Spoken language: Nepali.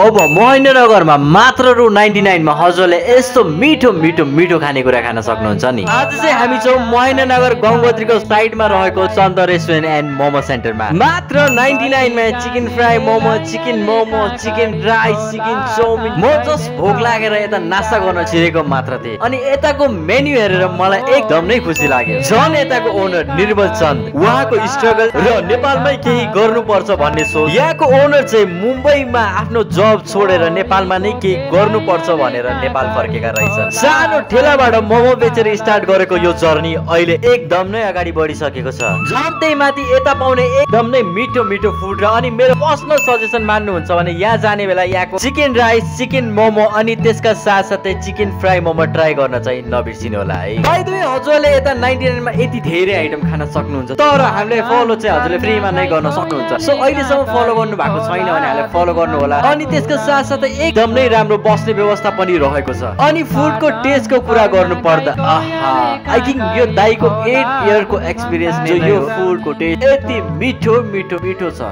अब महेन्द्रनगरमा मात्र रु 99 मा हजुरले यस्तो मिठो मिठो मिठो खानेकुरा खान सक्नुहुन्छ नि। आज चाहिँ हामी छौँ महेन्द्रनगर गंगोत्रीको साइडमा रहेको चन्द रेस्टुरेन्ट एन्ड मोमो सेन्टरमा। मात्र 99 मा chicken fry momo, chicken momo, chicken rice, chicken chowmein. म जस्ट भोक लागेर यता नास्ता गर्न छिरेको मात्र थिएँ अनि यताको मेन्यु हेरेर मलाई एकदम नै खुसी लाग्यो। झन् यताको ओनर निर्मल चन्द, उहाँको स्ट्रगल र नेपालमै केही गर्नुपर्छ भन्ने सोच। यहाँको ओनर चाहिँ मुम्बईमा आफ्नो जब छोडेर नेपालमा नै केही गर्नुपर्छ भनेर नेपाल फर्केका रहेछन्। सानो ठेलाबाट मोमो बेचेर स्टार्ट गरेको यो जर्नी अहिले एकदम नै अगाडि बढिसकेको छ। झन् त्यही माथि यता पाउने एकदम नै मिठो मिठो फुड र अनि मेरो पर्सनल सजेसन मान्नुहुन्छ भने यहाँ जाने बेला यहाँको चिकन राइस, चिकन मोमो अनि त्यसका साथसाथै चिकन फ्राई मोमो ट्राई गर्न चाहिँ नबिर्सिनु होला है। बाइ द वे हजुरले यता 99 मा यति धेरै आइटम खान सक्नुहुन्छ, तर हामीले फलो चाहिँ हजुरले फ्रीमा नै गर्न सक्नुहुन्छ। सो अहिलेसम्म फलो गर्नु भएको छैन भने हामीले फलो गर्नु होला। अनि त्यसका साथसाथै एकदम नै राम्रो बस्ने व्यवस्था पनि रहेको छ। अनि फुडको टेस्टको कुरा गर्नु पर्दा आई थिंक यो दाइको 8 इयरको एक्सपिरियन्स यो फुडको टेस्ट यति मिठो मिठो मिठो छ।